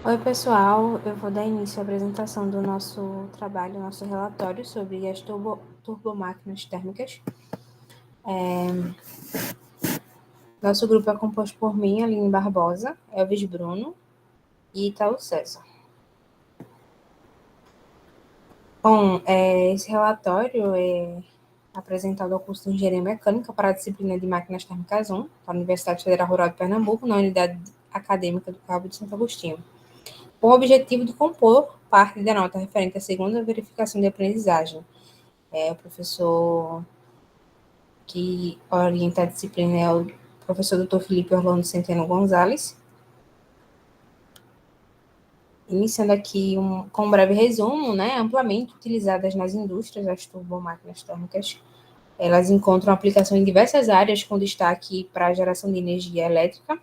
Oi, pessoal. Eu vou dar início à apresentação do nosso trabalho, nosso relatório sobre as turbomáquinas térmicas. Nosso grupo é composto por mim, Aline Barbosa, Elvis Bruno e Itaú César. Bom, esse relatório é apresentado ao curso de Engenharia Mecânica para a disciplina de Máquinas Térmicas 1, da Universidade Federal Rural de Pernambuco, na Unidade Acadêmica do Cabo de Santo Agostinho, com o objetivo de compor parte da nota referente à segunda verificação de aprendizagem. O professor que orienta a disciplina é o professor Dr. Felipe Orlando Centeno Gonzalez. Iniciando aqui com um breve resumo, amplamente utilizadas nas indústrias, as turbomáquinas térmicas, elas encontram aplicação em diversas áreas, com destaque para a geração de energia elétrica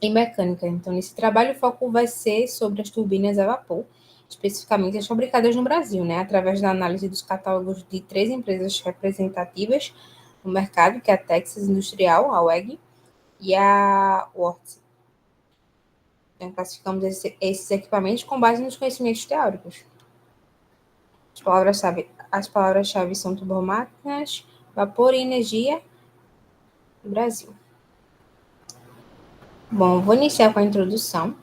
e mecânica. Então, nesse trabalho, o foco vai ser sobre as turbinas a vapor, especificamente as fabricadas no Brasil, através da análise dos catálogos de 3 empresas representativas no mercado, que é a Texas Industrial, a WEG, e a Worth. Então, classificamos esses equipamentos com base nos conhecimentos teóricos. As palavras-chave são turbomáquinas, vapor e energia no Brasil. Bom, vou iniciar com a introdução.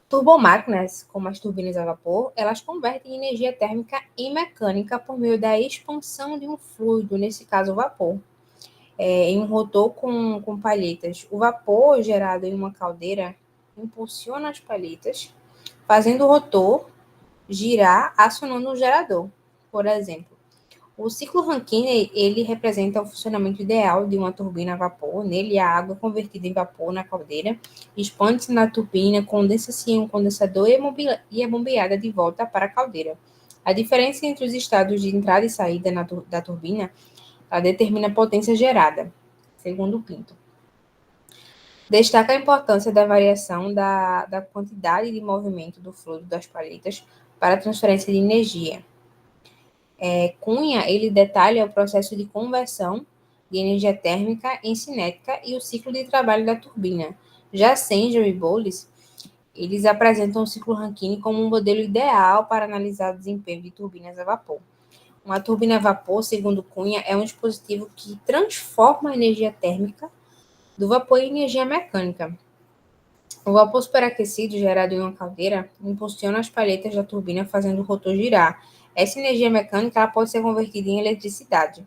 Turbomáquinas, como as turbinas a vapor, elas convertem energia térmica em mecânica por meio da expansão de um fluido, nesse caso o vapor, em um rotor com palhetas. O vapor gerado em uma caldeira impulsiona as palhetas, fazendo o rotor girar, acionando o gerador. Por exemplo, o ciclo Rankine, ele representa o funcionamento ideal de uma turbina a vapor. Nele, a água é convertida em vapor na caldeira, expande-se na turbina, condensa-se em um condensador e é bombeada de volta para a caldeira. A diferença entre os estados de entrada e saída da turbina, ela determina a potência gerada, segundo Pinto. Destaca a importância da variação da quantidade de movimento do fluido das palhetas para a transferência de energia. Cunha, ele detalha o processo de conversão de energia térmica em cinética e o ciclo de trabalho da turbina. Já Sanger e Bowles, eles apresentam o ciclo Rankine como um modelo ideal para analisar o desempenho de turbinas a vapor. Uma turbina a vapor, segundo Cunha, é um dispositivo que transforma a energia térmica do vapor em energia mecânica. O vapor superaquecido gerado em uma caldeira impulsiona as palhetas da turbina, fazendo o rotor girar. Essa energia mecânica ela pode ser convertida em eletricidade.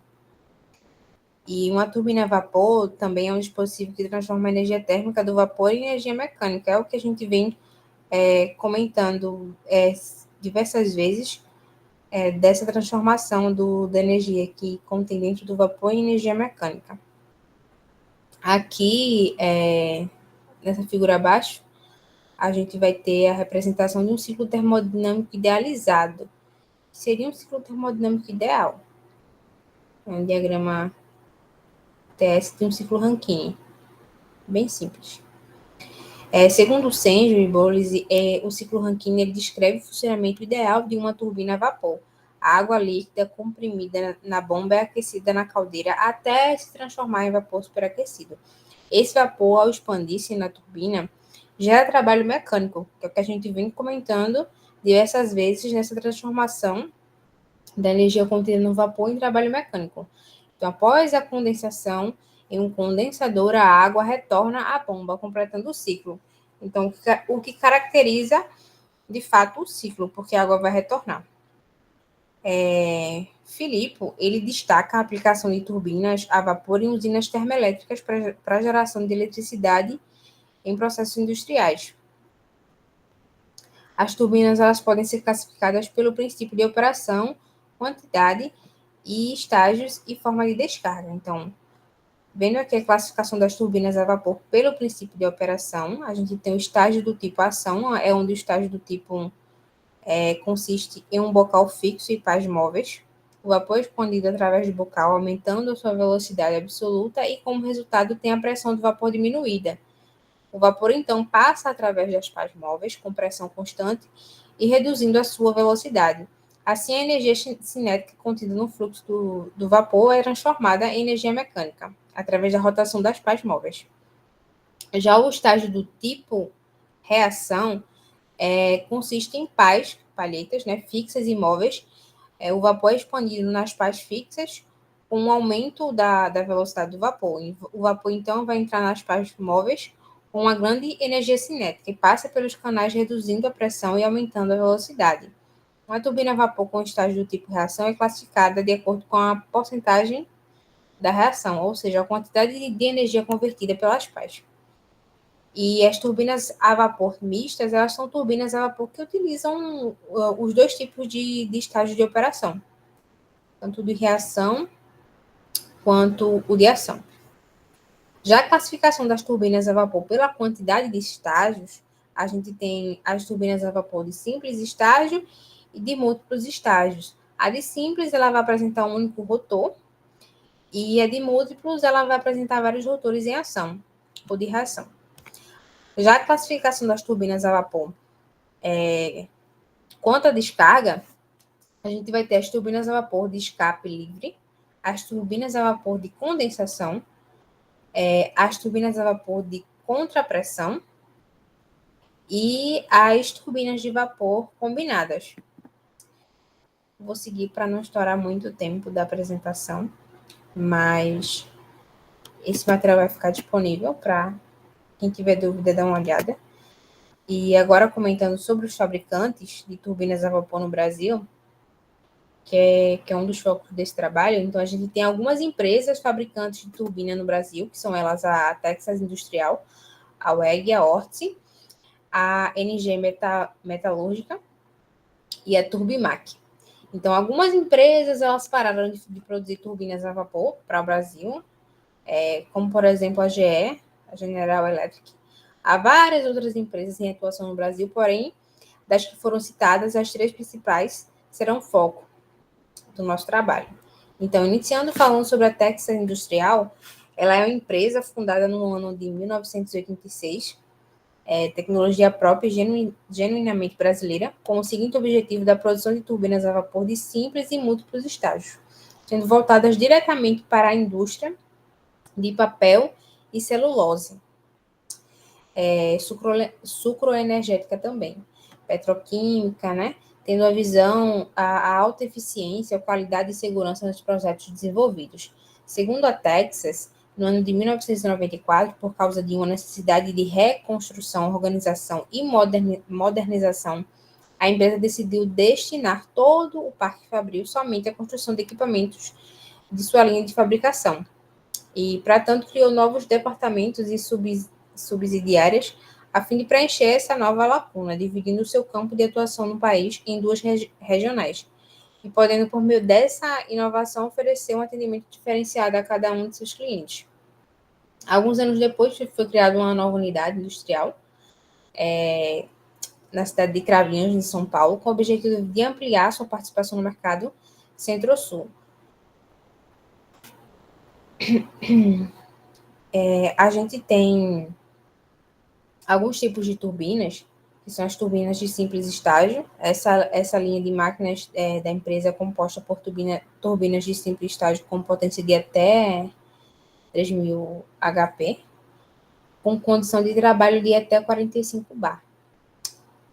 E uma turbina a vapor também é um dispositivo que transforma a energia térmica do vapor em energia mecânica. É o que a gente vem comentando diversas vezes, dessa transformação da energia que contém dentro do vapor em energia mecânica. Aqui, nessa figura abaixo, a gente vai ter a representação de um ciclo termodinâmico idealizado. Seria um ciclo termodinâmico ideal. É um diagrama TS de um ciclo Rankine. Bem simples. Segundo Sanger e Bowles, o ciclo Rankine ele descreve o funcionamento ideal de uma turbina a vapor. A água líquida comprimida na bomba é aquecida na caldeira até se transformar em vapor superaquecido. Esse vapor, ao expandir-se na turbina, gera trabalho mecânico, que é o que a gente vem comentando diversas vezes nessa transformação da energia contida no vapor em trabalho mecânico. Então, após a condensação, em um condensador, a água retorna à bomba, completando o ciclo. Então, o que caracteriza, de fato, o ciclo, porque a água vai retornar. Filippo, ele destaca a aplicação de turbinas a vapor em usinas termoelétricas para geração de eletricidade em processos industriais. As turbinas elas podem ser classificadas pelo princípio de operação, quantidade e estágios e forma de descarga. Então, vendo aqui a classificação das turbinas a vapor pelo princípio de operação, a gente tem o estágio do tipo ação, é onde o estágio do tipo consiste em um bocal fixo e pás móveis. O vapor é expandido através do bocal, aumentando a sua velocidade absoluta e, como resultado, tem a pressão do vapor diminuída. O vapor, então, passa através das pás móveis com pressão constante e reduzindo a sua velocidade. Assim, a energia cinética contida no fluxo do vapor é transformada em energia mecânica, através da rotação das pás móveis. Já o estágio do tipo reação consiste em pás, palhetas, né, fixas e móveis. O vapor é expandido nas pás fixas com um aumento da velocidade do vapor. O vapor, então, vai entrar nas pás móveis com uma grande energia cinética e passa pelos canais reduzindo a pressão e aumentando a velocidade. Uma turbina a vapor com estágio do tipo reação é classificada de acordo com a porcentagem da reação, ou seja, a quantidade de energia convertida pelas pás. E as turbinas a vapor mistas, elas são turbinas a vapor que utilizam os dois tipos de estágio de operação, tanto de reação quanto o de ação. Já a classificação das turbinas a vapor pela quantidade de estágios, a gente tem as turbinas a vapor de simples estágio e de múltiplos estágios. A de simples, ela vai apresentar um único rotor, e a de múltiplos, ela vai apresentar vários rotores em ação, ou de reação. Já a classificação das turbinas a vapor quanto à descarga, a gente vai ter as turbinas a vapor de escape livre, as turbinas a vapor de condensação, as turbinas a vapor de contrapressão e as turbinas de vapor combinadas. Vou seguir para não estourar muito o tempo da apresentação, mas esse material vai ficar disponível para quem tiver dúvida dar uma olhada. E agora comentando sobre os fabricantes de turbinas a vapor no Brasil, que é um dos focos desse trabalho. Então, a gente tem algumas empresas fabricantes de turbina no Brasil, que são elas a Texas Industrial, a WEG, a Orte, a NG Metalúrgica e a Turbimac. Então, algumas empresas elas pararam de produzir turbinas a vapor para o Brasil, como, por exemplo, a GE, a General Electric. Há várias outras empresas em atuação no Brasil, porém, das que foram citadas, as três principais serão foco do nosso trabalho. Então, iniciando falando sobre a Texas Industrial, ela é uma empresa fundada no ano de 1986, tecnologia própria e genuinamente brasileira, com o seguinte objetivo da produção de turbinas a vapor de simples e múltiplos estágios, sendo voltadas diretamente para a indústria de papel e celulose, sucroenergética também, petroquímica, né? Tendo a visão a alta eficiência, qualidade e segurança nos projetos desenvolvidos. Segundo a Texas, no ano de 1994, por causa de uma necessidade de reconstrução, organização e modernização, a empresa decidiu destinar todo o parque fabril somente à construção de equipamentos de sua linha de fabricação. E, para tanto, criou novos departamentos e subsidiárias a fim de preencher essa nova lacuna, dividindo o seu campo de atuação no país em duas regionais, e podendo, por meio dessa inovação, oferecer um atendimento diferenciado a cada um de seus clientes. Alguns anos depois, foi criada uma nova unidade industrial na cidade de Cravinhos, em São Paulo, com o objetivo de ampliar sua participação no mercado Centro-Sul. A gente tem alguns tipos de turbinas, que são as turbinas de simples estágio. Essa linha de máquinas da empresa é composta por turbinas de simples estágio com potência de até 3.000 HP, com condição de trabalho de até 45 bar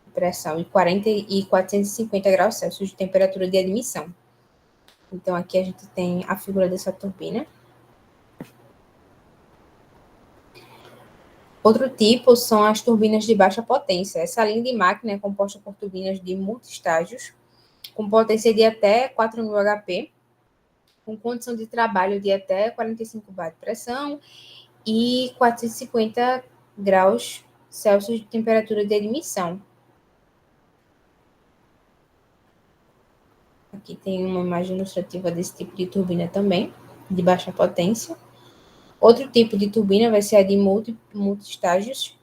de pressão e 450 graus Celsius de temperatura de admissão. Então, aqui a gente tem a figura dessa turbina. Outro tipo são as turbinas de baixa potência. Essa linha de máquina é composta por turbinas de multi-estágios, com potência de até 4.000 HP, com condição de trabalho de até 45 bar de pressão e 450 graus Celsius de temperatura de admissão. Aqui tem uma imagem ilustrativa desse tipo de turbina também, de baixa potência. Outro tipo de turbina vai ser a de multi-estágios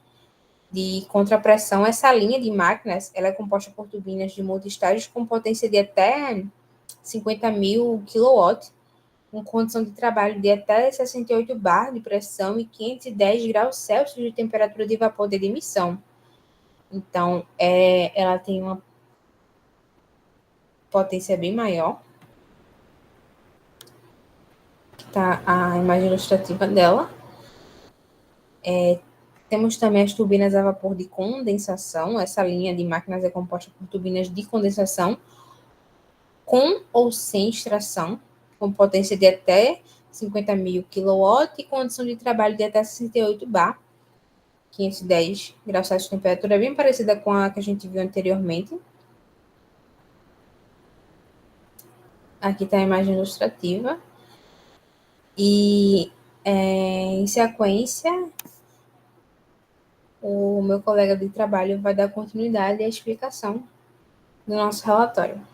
de contrapressão. Essa linha de máquinas ela é composta por turbinas de multi-estágios com potência de até 50.000 kW, com condição de trabalho de até 68 bar de pressão e 510 graus Celsius de temperatura de vapor de emissão. Então, ela tem uma potência bem maior. Tá a imagem ilustrativa dela. Temos também as turbinas a vapor de condensação. Essa linha de máquinas é composta por turbinas de condensação com ou sem extração, com potência de até 50.000 kW e condição de trabalho de até 68 bar, 510 graus Celsius de temperatura, bem parecida com a que a gente viu anteriormente. Aqui está a imagem ilustrativa. E, em sequência, o meu colega de trabalho vai dar continuidade à explicação do nosso relatório.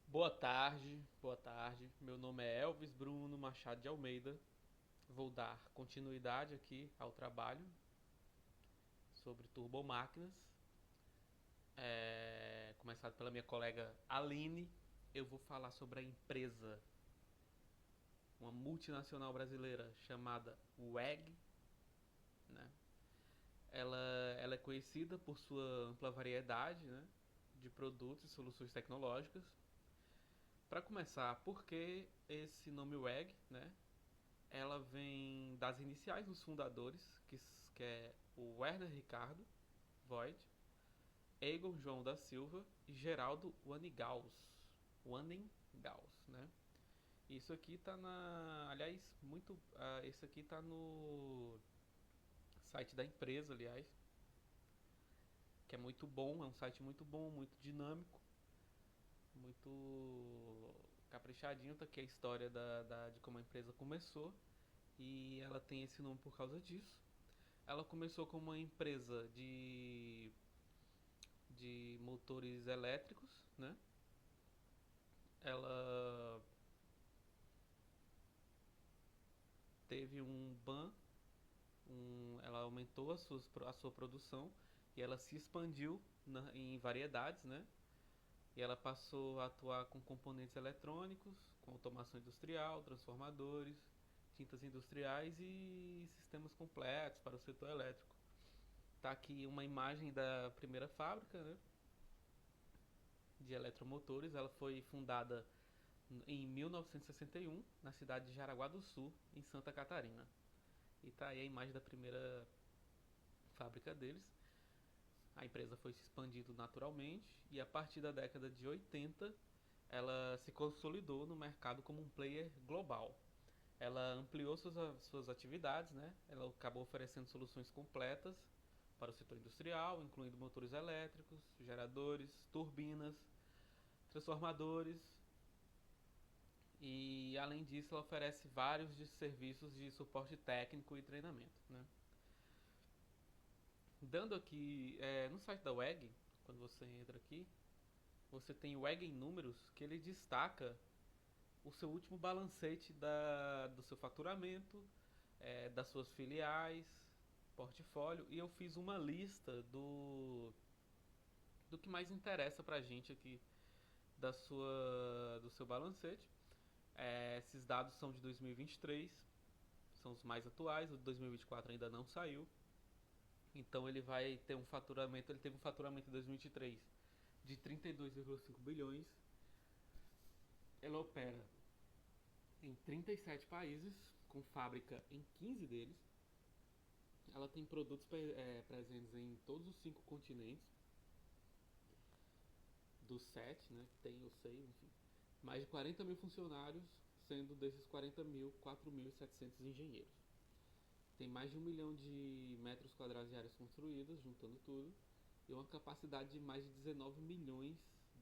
Boa tarde, boa tarde. Meu nome é Elvis Bruno Machado de Almeida. Vou dar continuidade aqui ao trabalho sobre turbomáquinas, começado pela minha colega Aline. Eu vou falar sobre a empresa, uma multinacional brasileira chamada WEG, né? Ela é conhecida por sua ampla variedade, né, de produtos e soluções tecnológicas. Para começar, por que esse nome WEG, né? Ela vem das iniciais dos fundadores, que é o Werner Ricardo Voigt, Egon João da Silva e Geraldo Wanningaus, né? Isso aqui tá na, aliás, esse aqui tá no site da empresa, aliás, que é muito bom, é um site muito bom, muito dinâmico, muito caprichadinho, tá aqui a história de como a empresa começou, e ela tem esse nome por causa disso. Ela começou como uma empresa de motores elétricos, né? Ela teve um ban, ela aumentou a sua produção e ela se expandiu em variedades, né? E ela passou a atuar com componentes eletrônicos, com automação industrial, transformadores, tintas industriais e sistemas completos para o setor elétrico. Tá aqui uma imagem da primeira fábrica, né, de eletromotores. Ela foi fundada em 1961 na cidade de Jaraguá do Sul, em Santa Catarina. E tá aí a imagem da primeira fábrica deles. A empresa foi se expandindo naturalmente e a partir da década de 80 ela se consolidou no mercado como um player global. Ela ampliou suas atividades, né? Ela acabou oferecendo soluções completas para o setor industrial, incluindo motores elétricos, geradores, turbinas, transformadores, e além disso ela oferece vários serviços de suporte técnico e treinamento, né? Dando aqui no site da WEG, quando você entra aqui, você tem o WEG em números, que ele destaca o seu último balancete do seu faturamento, das suas filiais, portfólio, e eu fiz uma lista do que mais interessa pra gente aqui do seu balancete. Esses dados são de 2023, são os mais atuais, o de 2024 ainda não saiu. Então ele vai ter um faturamento, ele teve um faturamento em 2023 de 32,5 bilhões. Ela opera em 37 países, com fábrica em 15 deles. Ela tem produtos presentes em todos os 5 continentes, dos 7, né, que tem, eu sei, enfim. Mais de 40 mil funcionários, sendo desses 40 mil, 4.700 engenheiros. Tem mais de 1 milhão de metros quadrados de áreas construídas, juntando tudo, e uma capacidade de mais de 19 milhões,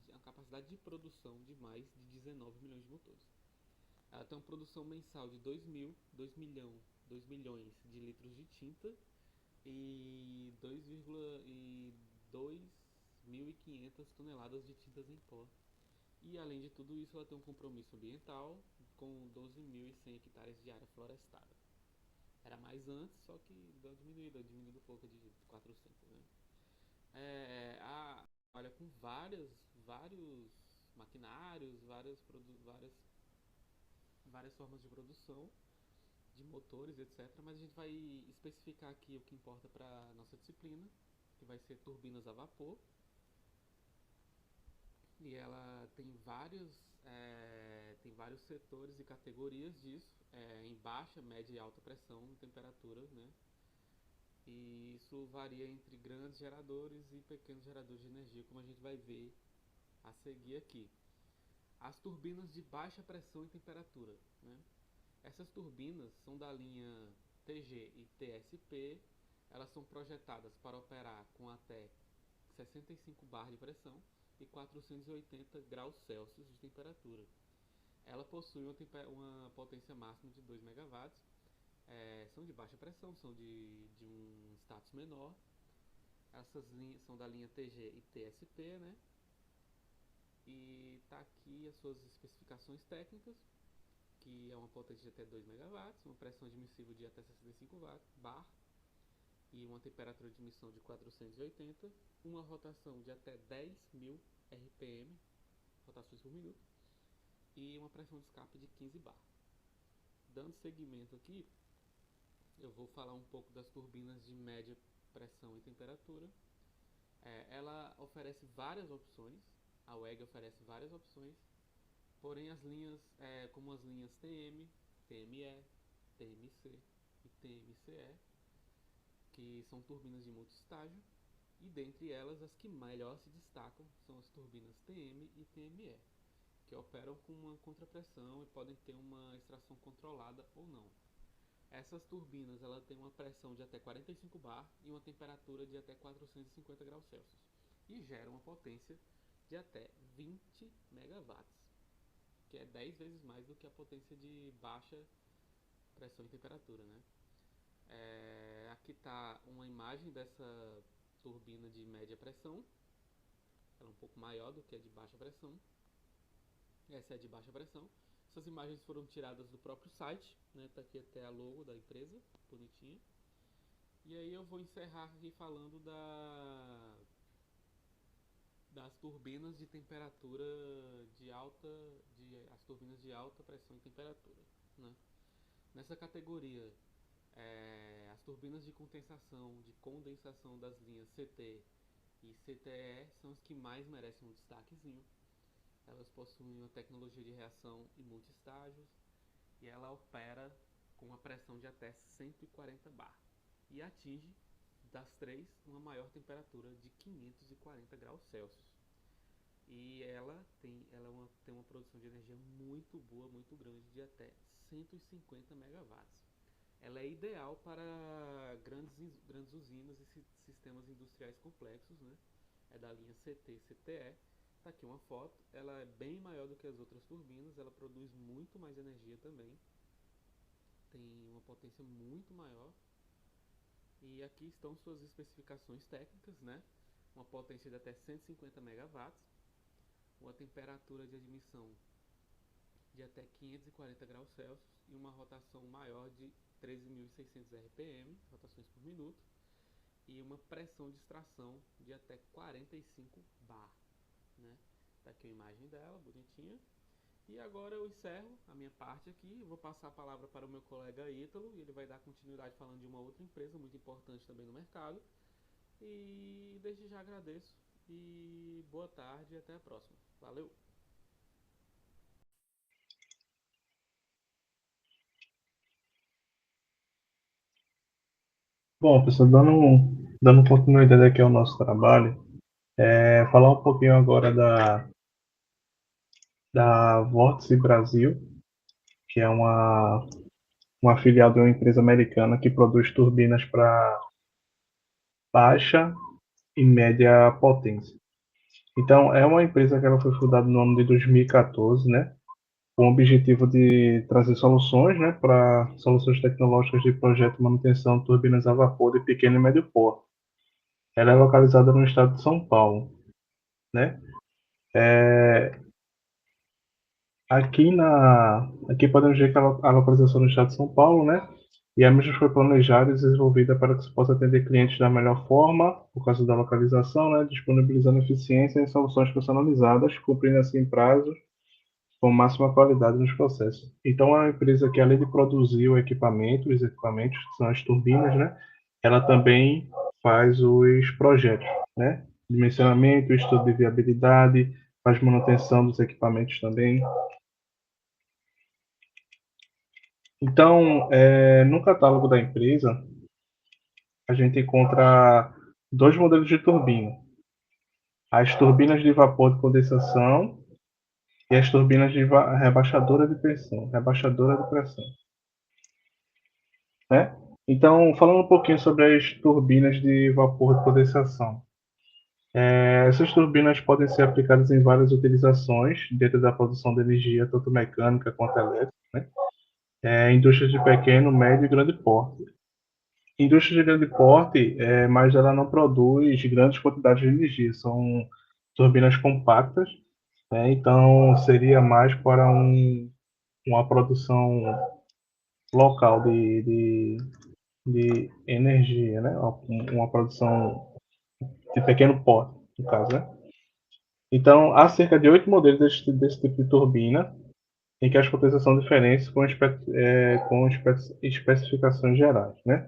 uma capacidade de produção de mais de 19 milhões de motores. Ela tem uma produção mensal de 2 milhões de litros de tinta e 2.500 toneladas de tintas em pó. E além de tudo isso, ela tem um compromisso ambiental com 12.100 hectares de área florestada. Era mais antes, só que deu diminuído um pouco de 400, né? Olha, com vários maquinários, várias formas de produção de motores, etc. Mas a gente vai especificar aqui o que importa para nossa disciplina, que vai ser turbinas a vapor. E ela tem vários setores e categorias disso, em baixa, média e alta pressão e temperatura, né? E isso varia entre grandes geradores e pequenos geradores de energia, como a gente vai ver a seguir aqui. As turbinas de baixa pressão e temperatura, né? Essas turbinas são da linha TG e TSP. Elas são projetadas para operar com até 65 bar de pressão e 480 graus Celsius de temperatura. Ela possui uma potência máxima de 2 megawatts. São de baixa pressão, são de um status menor. Essas linhas são da linha TG e TSP, né? E tá aqui as suas especificações técnicas, que é uma potência de até 2 megawatts, uma pressão admissível de até 65 bar e uma temperatura de emissão de 480, uma rotação de até 10.000 RPM, rotações por minuto, e uma pressão de escape de 15 bar. Dando seguimento aqui, eu vou falar um pouco das turbinas de média pressão e temperatura. Ela oferece várias opções, a WEG oferece várias opções, porém as linhas, como as linhas TM, TME, TMC e TMCE, que são turbinas de multi-estágio, e dentre elas as que melhor se destacam são as turbinas TM e TME, que operam com uma contrapressão e podem ter uma extração controlada ou não. Essas turbinas têm uma pressão de até 45 bar e uma temperatura de até 450 graus Celsius e geram uma potência de até 20 megawatts, que é 10 vezes mais do que a potência de baixa pressão e temperatura, né? Aqui está uma imagem dessa turbina de média pressão. Ela é um pouco maior do que a de baixa pressão. Essa é a de baixa pressão. Essas imagens foram tiradas do próprio site, né? Tá aqui até a logo da empresa, bonitinha. E aí eu vou encerrar aqui falando das turbinas de temperatura as turbinas de alta pressão e temperatura, né? Nessa categoria, as turbinas de condensação das linhas CT e CTE são as que mais merecem um destaquezinho. Elas possuem uma tecnologia de reação em multi-estágios e ela opera com uma pressão de até 140 bar e atinge, das três, uma maior temperatura de 540 graus Celsius. E ela tem uma produção de energia muito boa, muito grande, de até 150 megawatts. Ela é ideal para grandes usinas e sistemas industriais complexos, né? É da linha CT-CTE. Tá aqui uma foto. Ela é bem maior do que as outras turbinas. Ela produz muito mais energia também. Tem uma potência muito maior. E aqui estão suas especificações técnicas, né? Uma potência de até 150 megawatts. Uma temperatura de admissão de até 540 graus Celsius e uma rotação maior de 13.600 RPM, rotações por minuto, e uma pressão de extração de até 45 bar, né? Tá aqui a imagem dela, bonitinha. E agora eu encerro a minha parte aqui, vou passar a palavra para o meu colega Ítalo, e ele vai dar continuidade falando de uma outra empresa muito importante também no mercado. E desde já agradeço, e boa tarde e até a próxima. Valeu! Bom, pessoal, dando continuidade aqui ao nosso trabalho, falar um pouquinho agora da Vórtice Brasil, que é uma filial de uma empresa americana que produz turbinas para baixa e média potência. Então, é uma empresa que ela foi fundada no ano de 2014, né, com o objetivo de trazer soluções, né, para soluções tecnológicas de projeto e manutenção de turbinas a vapor de pequeno e médio porte. Ela é localizada no estado de São Paulo, né? Aqui podemos ver que a localização no estado de São Paulo, né? E a mesma foi planejada e desenvolvida para que se possa atender clientes da melhor forma, por causa da localização, né? Disponibilizando eficiência em soluções personalizadas, cumprindo assim prazos com máxima qualidade nos processos. Então, é uma empresa que, além de produzir os equipamentos, que são as turbinas, né? Ela também faz os projetos, né? Dimensionamento, estudo de viabilidade, faz manutenção dos equipamentos também. Então, no catálogo da empresa, a gente encontra dois modelos de turbina: as turbinas de vapor de condensação e as turbinas de rebaixadora de pressão, né? Então, falando um pouquinho sobre as turbinas de vapor de condensação. Essas turbinas podem ser aplicadas em várias utilizações dentro da produção de energia, tanto mecânica quanto elétrica, né? Indústrias de pequeno, médio e grande porte. Indústria de grande porte, mas ela não produz grandes quantidades de energia, são turbinas compactas, né? Então seria mais para uma produção local de energia, né? Uma produção de pequeno porte, no caso, né? Então, há cerca de 8 modelos desse tipo de turbina, em que as potências são diferentes com especificações gerais, né?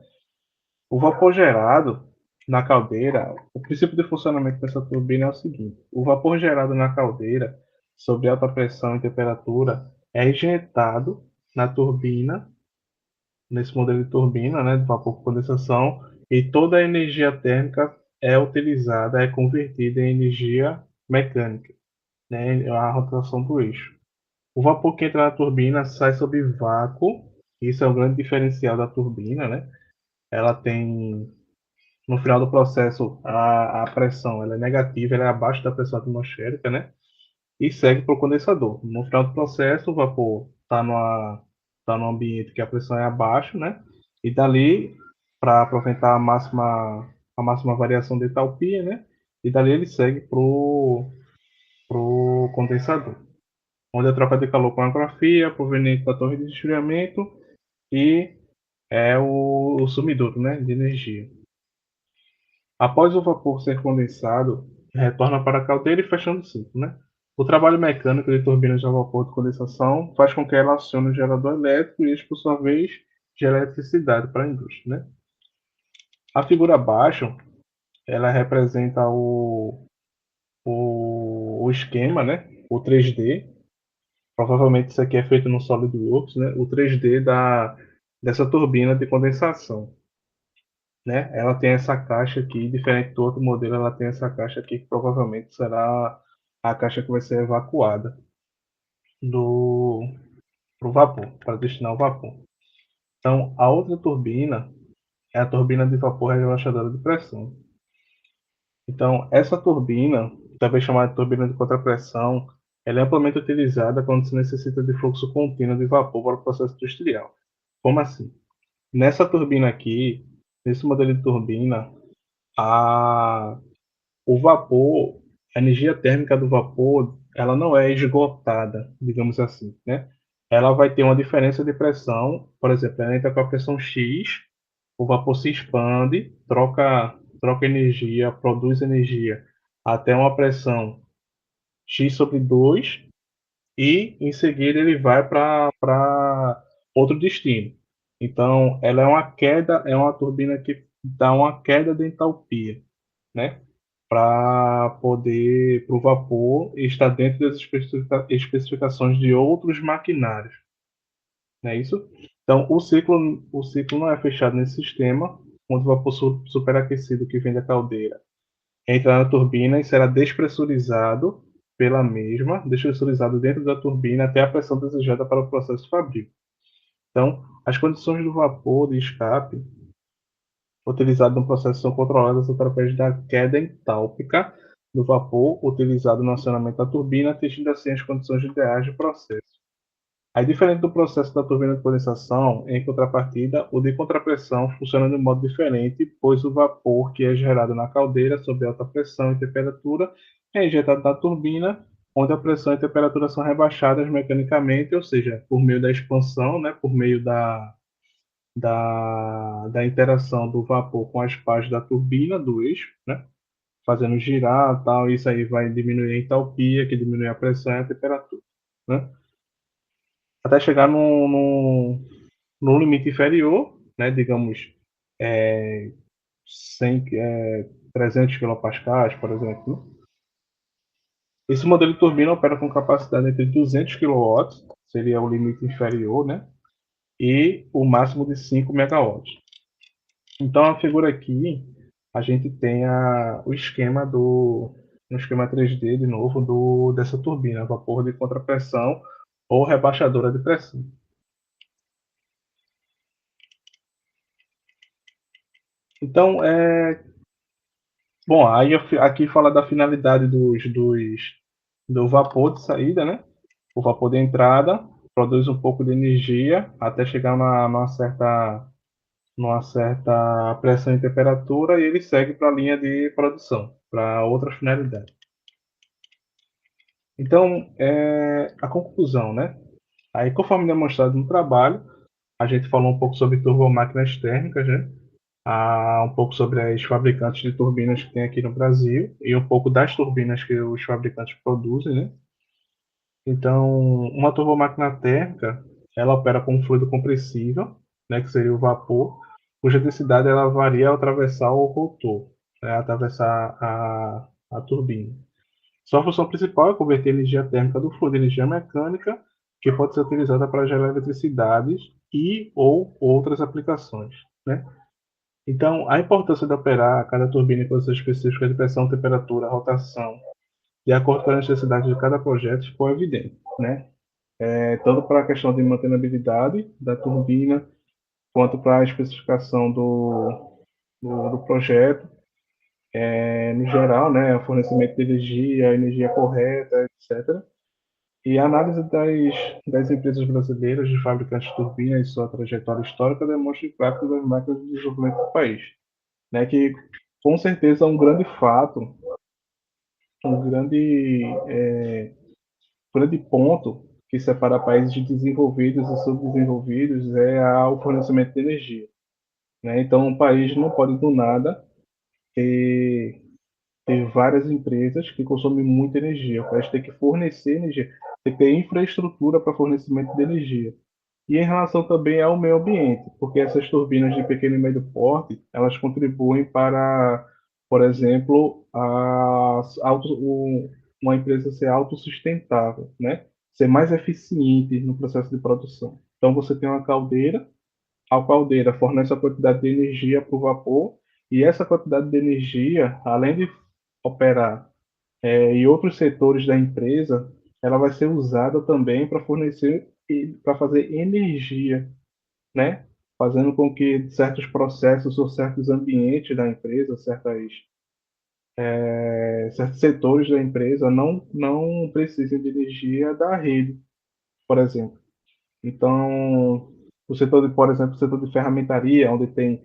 O vapor gerado na caldeira, o princípio de funcionamento dessa turbina é o seguinte: o vapor gerado na caldeira, sob alta pressão e temperatura, é injetado na turbina, nesse modelo de turbina, né, de vapor por condensação, e toda a energia térmica é utilizada, é convertida em energia mecânica, né, a rotação do eixo. O vapor que entra na turbina sai sob vácuo, isso é o grande diferencial da turbina, né? Ela tem No final do processo, a pressão ela é negativa, ela é abaixo da pressão atmosférica, né? E segue para o condensador. No final do processo, o vapor tá no ambiente que a pressão é abaixo, né? E dali, para aproveitar a máxima variação de entalpia, né? E dali ele segue pro condensador, onde a troca de calor com a grafia, proveniente da torre de esfriamento e é o sumidouro, né? De energia. Após o vapor ser condensado, retorna para a caldeira e fechando o ciclo, né? O trabalho mecânico de turbinas de vapor de condensação faz com que ela acione o gerador elétrico e isso, por sua vez, gera eletricidade para a indústria, né? A figura abaixo, ela representa o esquema, né? O 3D. Provavelmente isso aqui é feito no SolidWorks, né? O 3D dessa turbina de condensação, né? Ela tem essa caixa aqui, diferente do outro modelo, ela tem essa caixa aqui que provavelmente será a caixa que vai ser evacuada do pro vapor, para destinar o vapor. Então, a outra turbina é a turbina de vapor relaxadora de pressão. Então, essa turbina, também chamada de turbina de contrapressão, ela é amplamente utilizada quando se necessita de fluxo contínuo de vapor para o processo industrial. Como assim? Nessa turbina aqui, nesse modelo de turbina, a o vapor, a energia térmica do vapor, ela não é esgotada, digamos assim, né? Ela vai ter uma diferença de pressão, por exemplo, ela entra com a pressão X, o vapor se expande, troca energia, produz energia até uma pressão X sobre 2 e em seguida ele vai para outro destino. Então, ela é uma queda, é uma turbina que dá uma queda de entalpia, né? Para poder, para o vapor estar dentro das especificações de outros maquinários, não é isso? Então, o ciclo não é fechado nesse sistema, onde o vapor superaquecido que vem da caldeira entra na turbina e será despressurizado pela mesma, despressurizado dentro da turbina até a pressão desejada para o processo fabril. Então, as condições do vapor de escape utilizado no processo são controladas através da queda entálpica do vapor utilizado no acionamento da turbina, atingindo assim as condições ideais de processo. Aí, diferente do processo da turbina de condensação, em contrapartida, o de contrapressão funciona de um modo diferente, pois o vapor que é gerado na caldeira sob alta pressão e temperatura é injetado na turbina, onde a pressão e a temperatura são rebaixadas mecanicamente, ou seja, por meio da expansão, né, por meio da interação do vapor com as partes da turbina, do eixo, né? Fazendo girar, tal, isso aí vai diminuir a entalpia, que diminui a pressão e a temperatura, né? Até chegar no limite inferior, né? Digamos, é, 100, 300 kPa, por exemplo, né? Esse modelo de turbina opera com capacidade entre 200 kW, seria o limite inferior, né? E o máximo de 5 megawatts. Então, a figura aqui, a gente tem o esquema no esquema 3D, de novo, dessa turbina, vapor de contrapressão ou rebaixadora de pressão. Então, bom, aí aqui fala da finalidade do vapor de saída, né? O vapor de entrada produz um pouco de energia até chegar numa certa pressão e temperatura e ele segue para a linha de produção, para outra finalidade. Então, a conclusão, né? Aí, conforme demonstrado no trabalho, a gente falou um pouco sobre turbomáquinas térmicas, né? Um pouco sobre as fabricantes de turbinas que tem aqui no Brasil e um pouco das turbinas que os fabricantes produzem, né? Então, uma turbomáquina térmica, ela opera com um fluido compressível, né, que seria o vapor, cuja densidade ela varia ao atravessar o rotor, né, atravessar a turbina. Sua função principal é converter energia térmica do fluido em energia mecânica, que pode ser utilizada para gerar eletricidade e ou outras aplicações, né? Então, a importância de operar cada turbina em condições específicas de pressão, temperatura, rotação, de acordo com a necessidade de cada projeto, ficou evidente, né? Tanto para a questão de mantenabilidade da turbina, quanto para a especificação do projeto, no geral, né, o fornecimento de energia, a energia correta, etc. E a análise das empresas brasileiras de fabricantes de turbinas e sua trajetória histórica demonstra o impacto das máquinas de desenvolvimento do país, né, que com certeza é um grande fato, um grande ponto que separa países desenvolvidos e subdesenvolvidos o fornecimento de energia, né? Então, um país não pode do nada ter, ter várias empresas que consomem muita energia. O país tem que fornecer energia, tem que ter infraestrutura para fornecimento de energia. E em relação também ao meio ambiente, porque essas turbinas de pequeno e médio porte, elas contribuem para, por exemplo, uma empresa ser autossustentável, né? Ser mais eficiente no processo de produção. Então, você tem uma caldeira, a caldeira fornece a quantidade de energia para o vapor, e essa quantidade de energia, além de operar em outros setores da empresa, ela vai ser usada também para fornecer e para fazer energia, né? Fazendo com que certos processos ou certos ambientes da empresa, certos setores da empresa não precisem de energia da rede, por exemplo. Então, por exemplo, o setor de ferramentaria, onde tem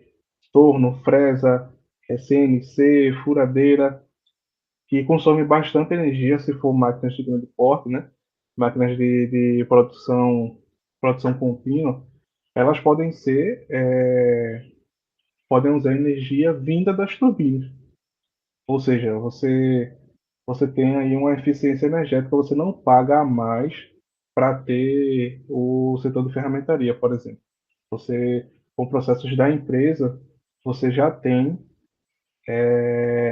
torno, fresa, CNC, furadeira, que consome bastante energia se for máquinas de grande porte, né? Máquinas de produção contínua, elas podem usar energia vinda das turbinas. Ou seja, você tem aí uma eficiência energética, você não paga a mais para ter o setor de ferramentaria, por exemplo. Com processos da empresa, você já tem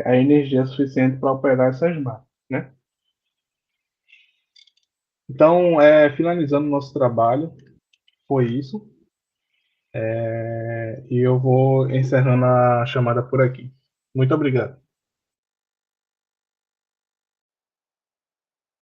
a energia suficiente para operar essas máquinas, né? Então, finalizando o nosso trabalho, foi isso. E eu vou encerrando a chamada por aqui. Muito obrigado.